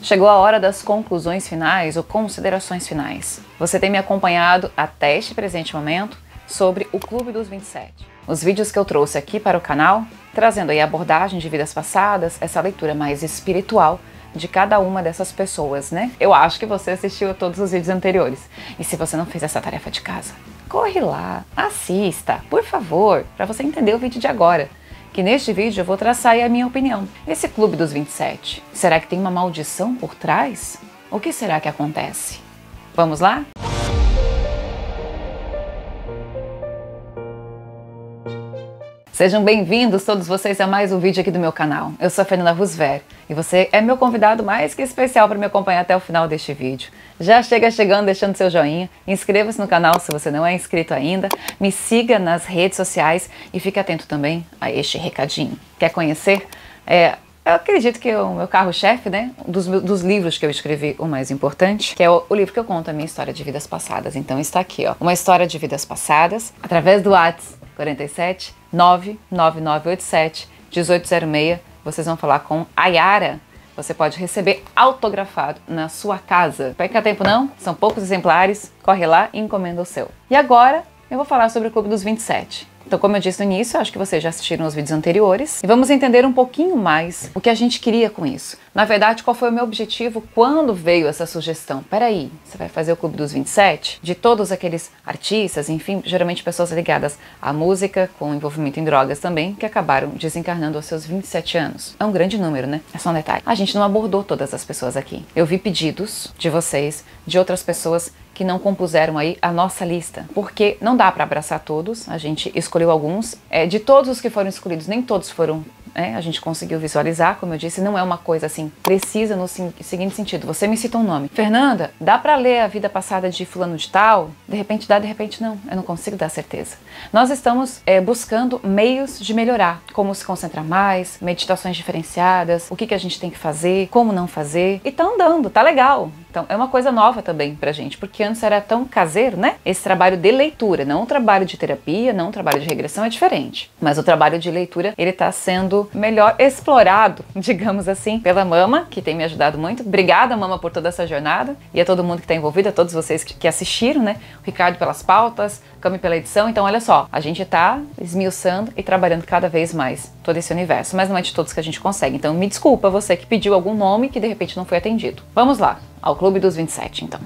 chegou a hora das conclusões finais ou considerações finais. Você tem me acompanhado até este presente momento sobre o Clube dos 27. Os vídeos que eu trouxe aqui para o canal, trazendo aí a abordagem de vidas passadas, essa leitura mais espiritual de cada uma dessas pessoas, né? Eu acho que você assistiu a todos os vídeos anteriores. E se você não fez essa tarefa de casa, corre lá, assista, por favor, para você entender o vídeo de agora. Que neste vídeo eu vou traçar aí a minha opinião. Esse Clube dos 27, será que tem uma maldição por trás? O que será que acontece? Vamos lá? Sejam bem-vindos todos vocês a mais um vídeo aqui do meu canal. Eu sou a Fernanda Roosevelt e você é meu convidado mais que especial para me acompanhar até o final deste vídeo. Já chega chegando deixando seu joinha, inscreva-se no canal se você não é inscrito ainda, me siga nas redes sociais e fique atento também a este recadinho. Quer conhecer? Eu acredito que o meu carro-chefe, né, dos livros que eu escrevi, o mais importante, que é o livro que eu conto a minha história de vidas passadas. Então está aqui, ó, uma história de vidas passadas, através do WhatsApp 47 99987 1806. Vocês vão falar com a Yara. Você pode receber autografado na sua casa. Não perca tempo não, são poucos exemplares, corre lá e encomenda o seu. E agora eu vou falar sobre o Clube dos 27. Então, como eu disse no início, acho que vocês já assistiram os vídeos anteriores e vamos entender um pouquinho mais o que a gente queria com isso. Na verdade, qual foi o meu objetivo quando veio essa sugestão? Peraí, você vai fazer o Clube dos 27? De todos aqueles artistas, enfim, geralmente pessoas ligadas à música, com envolvimento em drogas também, que acabaram desencarnando aos seus 27 anos. É um grande número, né? É só um detalhe. A gente não abordou todas as pessoas aqui. Eu vi pedidos de vocês, de outras pessoas que não compuseram aí a nossa lista, porque não dá para abraçar todos, a gente escolheu alguns, de todos os que foram escolhidos, nem todos foram, a gente conseguiu visualizar, como eu disse, não é uma coisa assim precisa no seguinte sentido, você me cita um nome, Fernanda, dá para ler a vida passada de fulano de tal? De repente dá, de repente não, eu não consigo dar certeza. Nós estamos buscando meios de melhorar, como se concentrar mais, meditações diferenciadas, o que a gente tem que fazer, como não fazer, e tá andando, tá legal. Então, é uma coisa nova também pra gente, porque antes era tão caseiro, né? Esse trabalho de leitura, não um trabalho de terapia, não um trabalho de regressão, é diferente. Mas o trabalho de leitura, ele tá sendo melhor explorado, digamos assim, pela Mama, que tem me ajudado muito. Obrigada, Mama, por toda essa jornada. E a todo mundo que tá envolvido, a todos vocês que assistiram, né? O Ricardo pelas pautas, Cami pela edição. Então, olha só, a gente tá esmiuçando e trabalhando cada vez mais todo esse universo. Mas não é de todos que a gente consegue. Então, me desculpa você que pediu algum nome que de repente não foi atendido. Vamos lá. Ao Clube dos 27, então.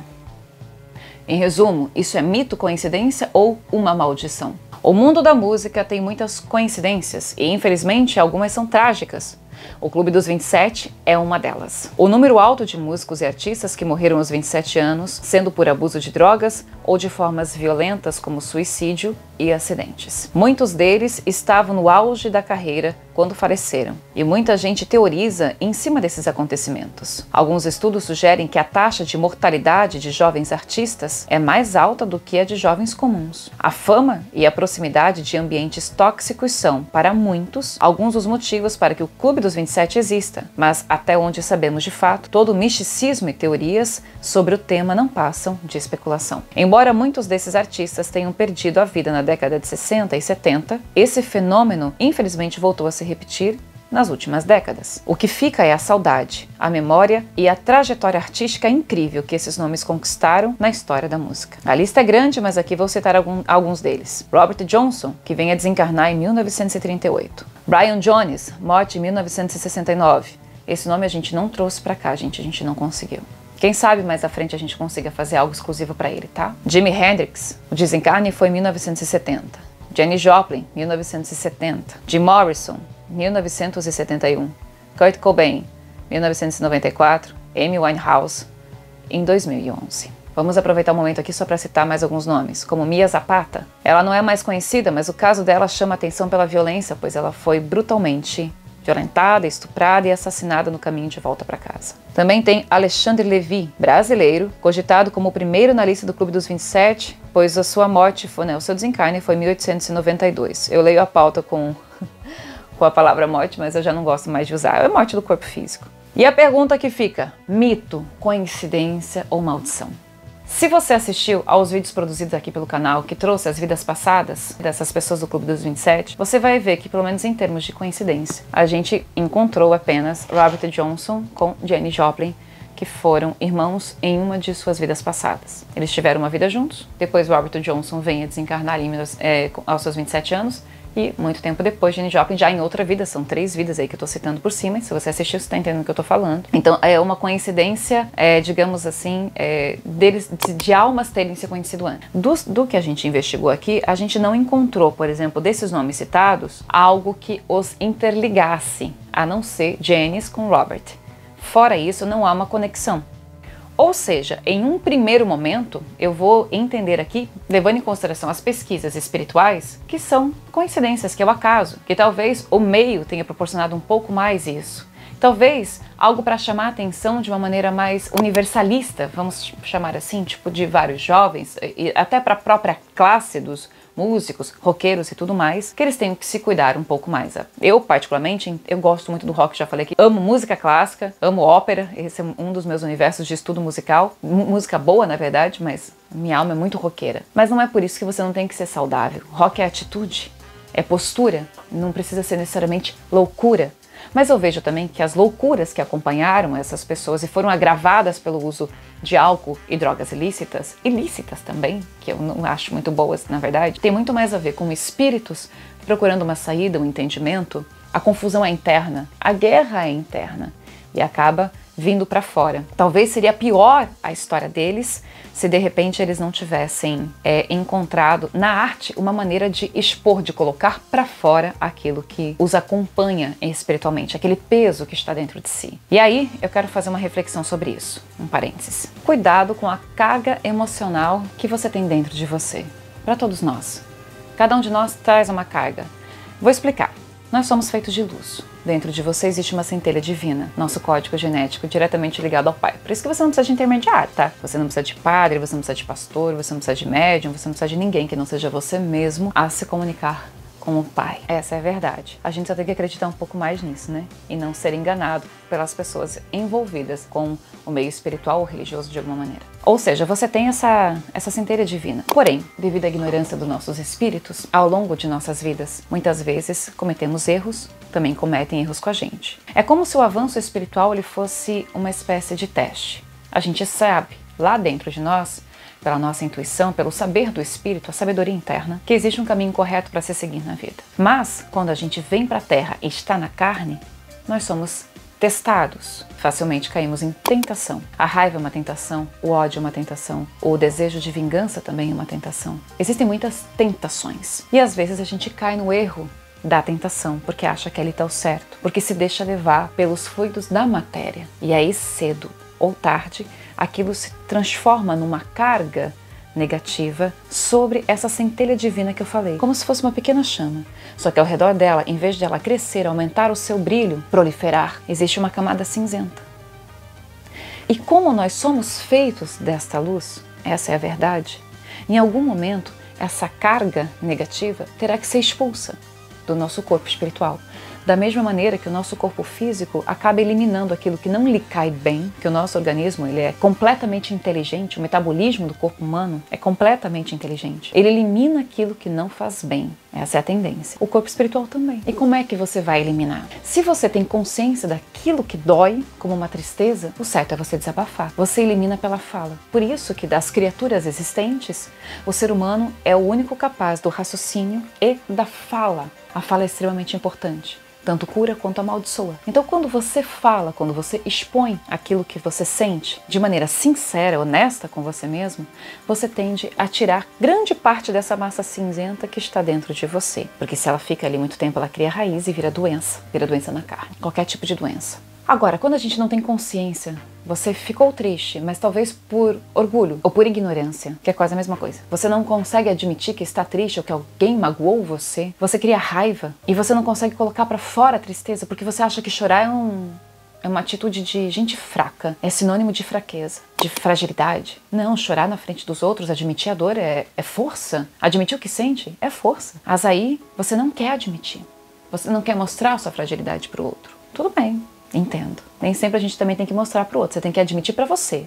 Em resumo, isso é mito, coincidência ou uma maldição? O mundo da música tem muitas coincidências e, infelizmente, algumas são trágicas. O Clube dos 27 é uma delas. O número alto de músicos e artistas que morreram aos 27 anos, sendo por abuso de drogas ou de formas violentas como suicídio e acidentes. Muitos deles estavam no auge da carreira quando faleceram, e muita gente teoriza em cima desses acontecimentos. Alguns estudos sugerem que a taxa de mortalidade de jovens artistas é mais alta do que a de jovens comuns. A fama e a proximidade de ambientes tóxicos são, para muitos, alguns dos motivos para que o Clube dos 27 exista, mas até onde sabemos de fato, todo o misticismo e teorias sobre o tema não passam de especulação. Embora muitos desses artistas tenham perdido a vida na década de 60 e 70, esse fenômeno infelizmente voltou a se repetir nas últimas décadas. O que fica é a saudade, a memória e a trajetória artística incrível que esses nomes conquistaram na história da música. A lista é grande, mas aqui vou citar alguns deles. Robert Johnson, que vem a desencarnar em 1938. Brian Jones, morte em 1969. Esse nome a gente não trouxe pra cá, gente, a gente não conseguiu. Quem sabe mais à frente a gente consiga fazer algo exclusivo para ele, tá? Jimi Hendrix, o desencarne foi em 1970. Janis Joplin, 1970. Jim Morrison, 1971. Kurt Cobain, 1994. Amy Winehouse, em 2011. Vamos aproveitar o momento aqui só para citar mais alguns nomes, como Mia Zapata. Ela não é mais conhecida, mas o caso dela chama atenção pela violência, pois ela foi brutalmente violentada, estuprada e assassinada no caminho de volta para casa. Também tem Alexandre Levy, brasileiro, cogitado como o primeiro na lista do Clube dos 27, pois a sua morte o seu desencarne foi em 1892. Eu leio a pauta com a palavra morte, mas eu já não gosto mais de usar. É a morte do corpo físico. E a pergunta que fica: mito, coincidência ou maldição? Se você assistiu aos vídeos produzidos aqui pelo canal que trouxe as vidas passadas dessas pessoas do Clube dos 27, você vai ver que, pelo menos em termos de coincidência, a gente encontrou apenas Robert Johnson com Janis Joplin, que foram irmãos em uma de suas vidas passadas. Eles tiveram uma vida juntos, depois Robert Johnson vem a desencarnar aos seus 27 anos, e muito tempo depois, Janis Joplin já em outra vida. São 3 vidas aí que eu tô citando por cima, e se você assistiu, você tá entendendo o que eu tô falando. Então é uma coincidência, digamos assim, de almas terem se conhecido antes. Do que a gente investigou aqui, a gente não encontrou, por exemplo, desses nomes citados, algo que os interligasse, a não ser Janis com Robert. Fora isso, não há uma conexão. Ou seja, em um primeiro momento, eu vou entender aqui, levando em consideração as pesquisas espirituais, que são coincidências, que é o acaso, que talvez o meio tenha proporcionado um pouco mais isso. Talvez algo para chamar a atenção de uma maneira mais universalista, vamos chamar assim, tipo de vários jovens, e até para a própria classe dos músicos, roqueiros e tudo mais, que eles tenham que se cuidar um pouco mais. Eu, particularmente, eu gosto muito do rock, já falei aqui, amo música clássica, amo ópera, esse é um dos meus universos de estudo musical, música boa, na verdade, mas minha alma é muito roqueira. Mas não é por isso que você não tem que ser saudável. Rock é atitude, é postura, não precisa ser necessariamente loucura. Mas eu vejo também que as loucuras que acompanharam essas pessoas e foram agravadas pelo uso de álcool e drogas ilícitas também, que eu não acho muito boas, na verdade, tem muito mais a ver com espíritos procurando uma saída, um entendimento. A confusão é interna, a guerra é interna e acaba vindo para fora. Talvez seria pior a história deles se de repente eles não tivessem encontrado na arte uma maneira de expor, de colocar para fora aquilo que os acompanha espiritualmente, aquele peso que está dentro de si. E aí eu quero fazer uma reflexão sobre isso, um parênteses. Cuidado com a carga emocional que você tem dentro de você. Para todos nós. Cada um de nós traz uma carga. Vou explicar. Nós somos feitos de luz. Dentro de você existe uma centelha divina, nosso código genético diretamente ligado ao Pai. Por isso que você não precisa de intermediário, tá? Você não precisa de padre, você não precisa de pastor, você não precisa de médium, você não precisa de ninguém que não seja você mesmo a se comunicar com o Pai. Essa é a verdade. A gente só tem que acreditar um pouco mais nisso, né? E não ser enganado pelas pessoas envolvidas com o meio espiritual ou religioso de alguma maneira. Ou seja, você tem essa centelha divina. Porém, devido à ignorância dos nossos espíritos, ao longo de nossas vidas, muitas vezes cometemos erros, também cometem erros com a gente. É como se o avanço espiritual ele fosse uma espécie de teste. A gente sabe, lá dentro de nós, pela nossa intuição, pelo saber do espírito, a sabedoria interna, que existe um caminho correto para se seguir na vida. Mas, quando a gente vem para a Terra e está na carne, nós somos testados. Facilmente caímos em tentação. A raiva é uma tentação, o ódio é uma tentação, o desejo de vingança também é uma tentação. Existem muitas tentações. E às vezes a gente cai no erro da tentação, porque acha que ali está o certo, porque se deixa levar pelos fluidos da matéria. E aí, cedo ou tarde, aquilo se transforma numa carga negativa sobre essa centelha divina que eu falei, como se fosse uma pequena chama. Só que ao redor dela, em vez de ela crescer, aumentar o seu brilho, proliferar, existe uma camada cinzenta. E como nós somos feitos desta luz, essa é a verdade, em algum momento essa carga negativa terá que ser expulsa do nosso corpo espiritual. Da mesma maneira que o nosso corpo físico acaba eliminando aquilo que não lhe cai bem, que o nosso organismo ele é completamente inteligente, o metabolismo do corpo humano é completamente inteligente. Ele elimina aquilo que não faz bem. Essa é a tendência. O corpo espiritual também. E como é que você vai eliminar? Se você tem consciência daquilo que dói, como uma tristeza, o certo é você desabafar. Você elimina pela fala. Por isso que das criaturas existentes, o ser humano é o único capaz do raciocínio e da fala. A fala é extremamente importante. Tanto cura quanto amaldiçoa. Então quando você fala, quando você expõe aquilo que você sente de maneira sincera, honesta com você mesmo, você tende a tirar grande parte dessa massa cinzenta que está dentro de você. Porque se ela fica ali muito tempo, ela cria raiz e vira doença na carne. Qualquer tipo de doença. Agora, quando a gente não tem consciência, você ficou triste, mas talvez por orgulho ou por ignorância, que é quase a mesma coisa. Você não consegue admitir que está triste ou que alguém magoou você. Você cria raiva e você não consegue colocar para fora a tristeza porque você acha que chorar é uma atitude de gente fraca. É sinônimo de fraqueza, de fragilidade. Não, chorar na frente dos outros, admitir a dor é força. Admitir o que sente é força. Mas aí você não quer admitir. Você não quer mostrar a sua fragilidade para o outro. Tudo bem. Entendo. Nem sempre a gente também tem que mostrar pro outro. Você tem que admitir pra você.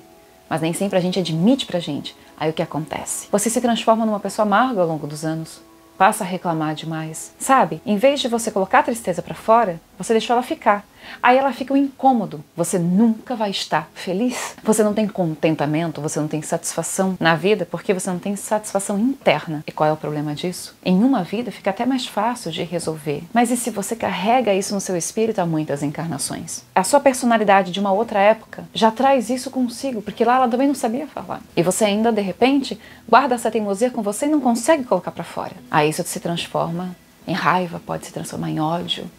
Mas nem sempre a gente admite pra gente. Aí o que acontece? Você se transforma numa pessoa amarga ao longo dos anos. Passa a reclamar demais. Sabe? Em vez de você colocar a tristeza pra fora, você deixou ela ficar. Aí ela fica um incômodo. Você nunca vai estar feliz. Você não tem contentamento, você não tem satisfação na vida porque você não tem satisfação interna. E qual é o problema disso? Em uma vida fica até mais fácil de resolver. Mas e se você carrega isso no seu espírito há muitas encarnações? A sua personalidade de uma outra época já traz isso consigo, porque lá ela também não sabia falar. E você ainda, de repente, guarda essa teimosia com você e não consegue colocar pra fora. Aí isso se transforma em raiva, pode se transformar em ódio.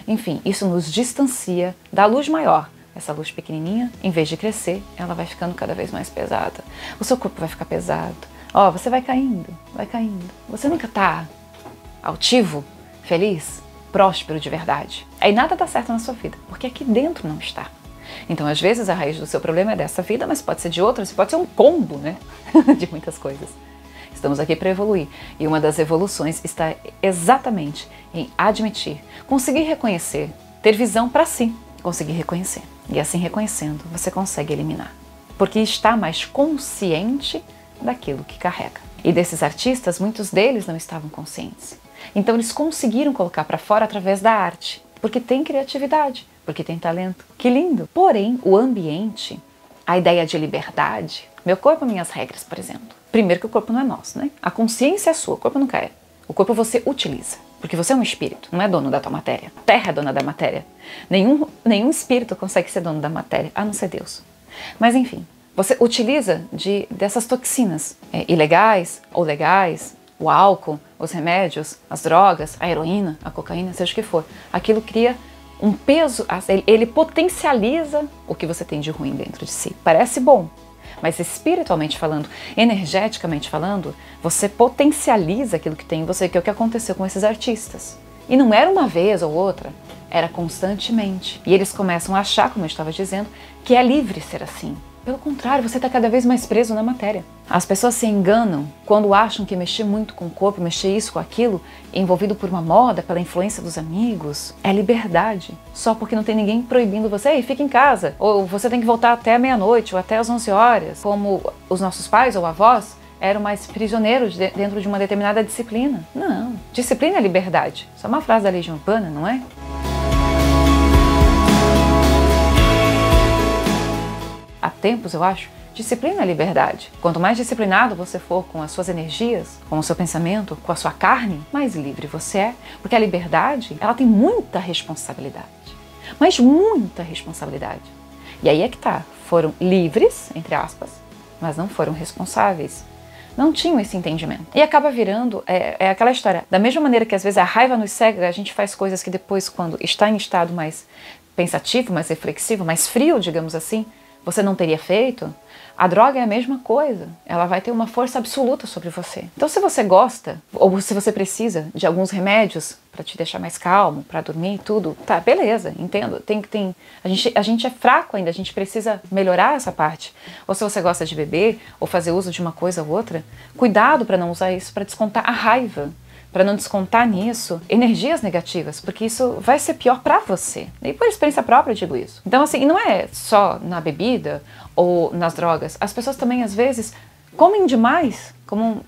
Enfim, isso nos distancia da luz maior. Essa luz pequenininha, em vez de crescer, ela vai ficando cada vez mais pesada. O seu corpo vai ficar pesado. Ó, você vai caindo, vai caindo. Você nunca tá altivo, feliz, próspero de verdade. Aí nada dá certo na sua vida, porque aqui dentro não está. Então, às vezes, a raiz do seu problema é dessa vida, mas pode ser de outras, pode ser um combo, né? De muitas coisas. Estamos aqui para evoluir. E uma das evoluções está exatamente em admitir, conseguir reconhecer, ter visão para si, conseguir reconhecer. E assim reconhecendo, você consegue eliminar. Porque está mais consciente daquilo que carrega. E desses artistas, muitos deles não estavam conscientes. Então eles conseguiram colocar para fora através da arte. Porque tem criatividade, porque tem talento. Que lindo! Porém, o ambiente, a ideia de liberdade, meu corpo, minhas regras, por exemplo. Primeiro que o corpo não é nosso, né? A consciência é sua, o corpo nunca é. O corpo você utiliza, porque você é um espírito, não é dono da tua matéria. A terra é dona da matéria. Nenhum espírito consegue ser dono da matéria, a não ser Deus. Mas enfim, você utiliza dessas toxinas ilegais ou legais, o álcool, os remédios, as drogas, a heroína, a cocaína, seja o que for. Aquilo cria um peso, ele potencializa o que você tem de ruim dentro de si. Parece bom. Mas espiritualmente falando, energeticamente falando, você potencializa aquilo que tem em você, que é o que aconteceu com esses artistas. E não era uma vez ou outra, era constantemente. E eles começam a achar, como eu estava dizendo, que é livre ser assim. Pelo contrário, você está cada vez mais preso na matéria. As pessoas se enganam quando acham que mexer muito com o corpo, mexer isso com aquilo, envolvido por uma moda, pela influência dos amigos, é liberdade. Só porque não tem ninguém proibindo você, ei, fica em casa. Ou você tem que voltar até a meia-noite ou até às 11 horas. Como os nossos pais ou avós eram mais prisioneiros dentro de uma determinada disciplina. Não. Disciplina é liberdade. Isso é uma frase da Legião Urbana, não é? Há tempos, eu acho, disciplina é liberdade. Quanto mais disciplinado você for com as suas energias, com o seu pensamento, com a sua carne, mais livre você é. Porque a liberdade, ela tem muita responsabilidade. Mas muita responsabilidade. E aí é que tá. Foram livres, entre aspas, mas não foram responsáveis. Não tinham esse entendimento. E acaba virando, é aquela história. Da mesma maneira que às vezes a raiva nos cega, a gente faz coisas que depois, quando está em estado mais pensativo, mais reflexivo, mais frio, digamos assim, você não teria feito. A droga é a mesma coisa, ela vai ter uma força absoluta sobre você. Então se você gosta, ou se você precisa de alguns remédios para te deixar mais calmo, para dormir e tudo, tá, beleza, entendo. A gente é fraco ainda, a gente precisa melhorar essa parte. Ou se você gosta de beber, ou fazer uso de uma coisa ou outra, cuidado para não usar isso para descontar a raiva. Para não descontar nisso energias negativas, porque isso vai ser pior para você. E por experiência própria eu digo isso. Então assim, não é só na bebida ou nas drogas. As pessoas também às vezes comem demais, como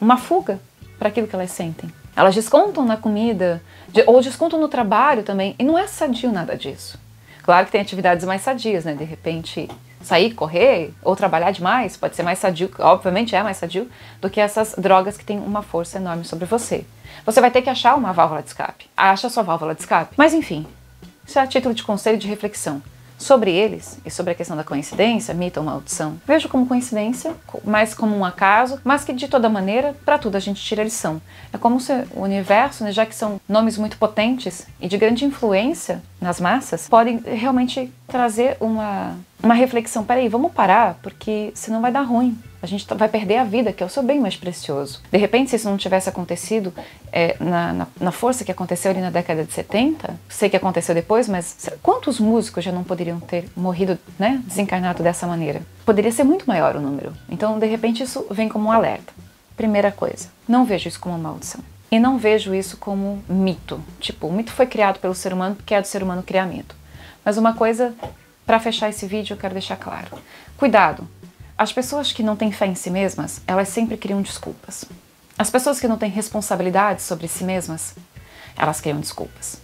uma fuga para aquilo que elas sentem. Elas descontam na comida, ou descontam no trabalho também, e não é sadio nada disso. Claro que tem atividades mais sadias, né? De repente sair, correr ou trabalhar demais pode ser mais sadio, obviamente é mais sadio, do que essas drogas que têm uma força enorme sobre você. Você vai ter que achar uma válvula de escape. Acha a sua válvula de escape. Mas enfim, isso é a título de conselho e de reflexão. Sobre eles e sobre a questão da coincidência, mito ou maldição, vejo como coincidência, mais como um acaso, mas que de toda maneira, para tudo a gente tira lição. É como se o universo, né, já que são nomes muito potentes e de grande influência nas massas, podem realmente trazer uma reflexão. Peraí, vamos parar, porque senão vai dar ruim. A gente vai perder a vida, que é o seu bem mais precioso. De repente, se isso não tivesse acontecido na força que aconteceu ali na década de 70, sei que aconteceu depois, mas quantos músicos já não poderiam ter morrido, né, desencarnado dessa maneira? Poderia ser muito maior o número. Então, de repente, isso vem como um alerta. Primeira coisa, não vejo isso como uma maldição. E não vejo isso como mito. Tipo, o mito foi criado pelo ser humano porque é do ser humano criar mito. Mas uma coisa, para fechar esse vídeo, eu quero deixar claro. Cuidado! As pessoas que não têm fé em si mesmas, elas sempre criam desculpas. As pessoas que não têm responsabilidade sobre si mesmas, elas criam desculpas.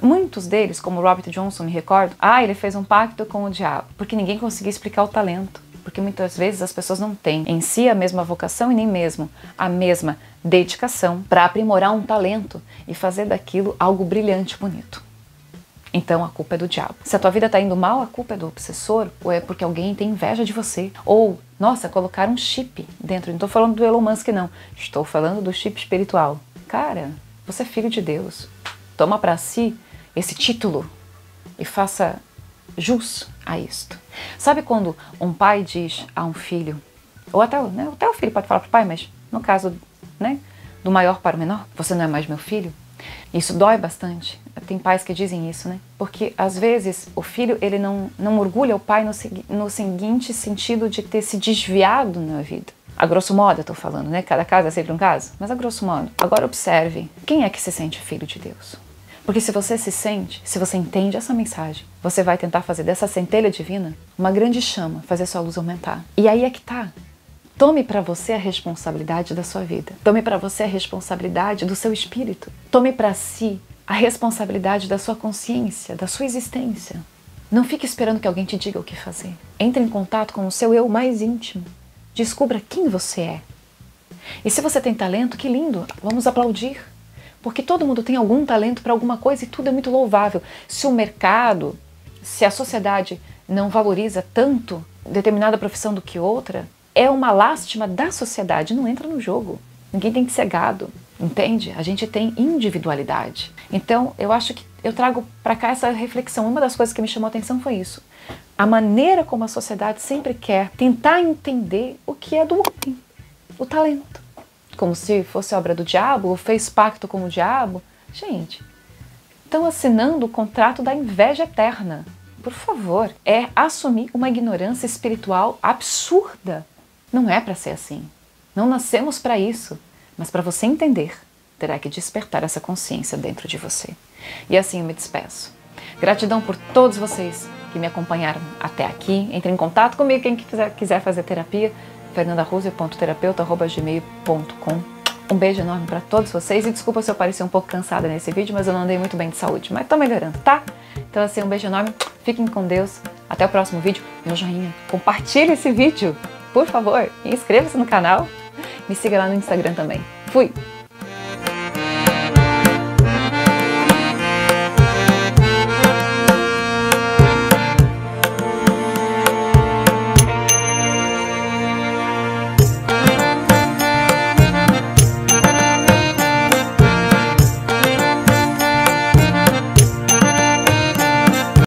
Muitos deles, como Robert Johnson, me recordo, ele fez um pacto com o diabo, porque ninguém conseguia explicar o talento. Porque muitas vezes as pessoas não têm em si a mesma vocação e nem mesmo a mesma dedicação para aprimorar um talento e fazer daquilo algo brilhante e bonito. Então a culpa é do diabo. Se a tua vida está indo mal, a culpa é do obsessor, ou é porque alguém tem inveja de você. Ou, nossa, colocaram um chip dentro. Não estou falando do Elon Musk, não. Estou falando do chip espiritual. Cara, você é filho de Deus. Toma para si esse título e faça jus a isto. Sabe quando um pai diz a um filho, ou até o filho pode falar para o pai, mas no caso, do maior para o menor, você não é mais meu filho? Isso dói bastante. Tem pais que dizem isso, Porque às vezes o filho ele não orgulha o pai no seguinte sentido de ter se desviado na vida. A grosso modo eu estou falando, Cada caso é sempre um caso, mas a grosso modo. Agora observe, quem é que se sente filho de Deus? Porque se você se sente, se você entende essa mensagem, você vai tentar fazer dessa centelha divina uma grande chama, fazer sua luz aumentar. E aí é que tá. Tome para você a responsabilidade da sua vida. Tome para você a responsabilidade do seu espírito. Tome para si a responsabilidade da sua consciência, da sua existência. Não fique esperando que alguém te diga o que fazer. Entre em contato com o seu eu mais íntimo. Descubra quem você é. E se você tem talento, que lindo, vamos aplaudir. Porque todo mundo tem algum talento para alguma coisa e tudo é muito louvável. Se o mercado, se a sociedade não valoriza tanto determinada profissão do que outra, é uma lástima da sociedade, não entra no jogo. Ninguém tem que ser gado, entende? A gente tem individualidade. Então, eu acho que eu trago para cá essa reflexão. Uma das coisas que me chamou a atenção foi isso. A maneira como a sociedade sempre quer tentar entender o que é do homem, o talento. Como se fosse obra do diabo, ou fez pacto com o diabo. Gente, estão assinando o contrato da inveja eterna. Por favor, é assumir uma ignorância espiritual absurda. Não é para ser assim. Não nascemos para isso. Mas para você entender, terá que despertar essa consciência dentro de você. E assim eu me despeço. Gratidão por todos vocês que me acompanharam até aqui. Entre em contato comigo, quem quiser fazer terapia. fernandarose.terapeuta@gmail.com. Um beijo enorme para todos vocês e desculpa se eu parecer um pouco cansada nesse vídeo, mas eu não andei muito bem de saúde, mas tô melhorando, tá? Então assim, um beijo enorme, fiquem com Deus, até o próximo vídeo, meu joinha, compartilhe esse vídeo, por favor, e inscreva-se no canal, me siga lá no Instagram também. Fui!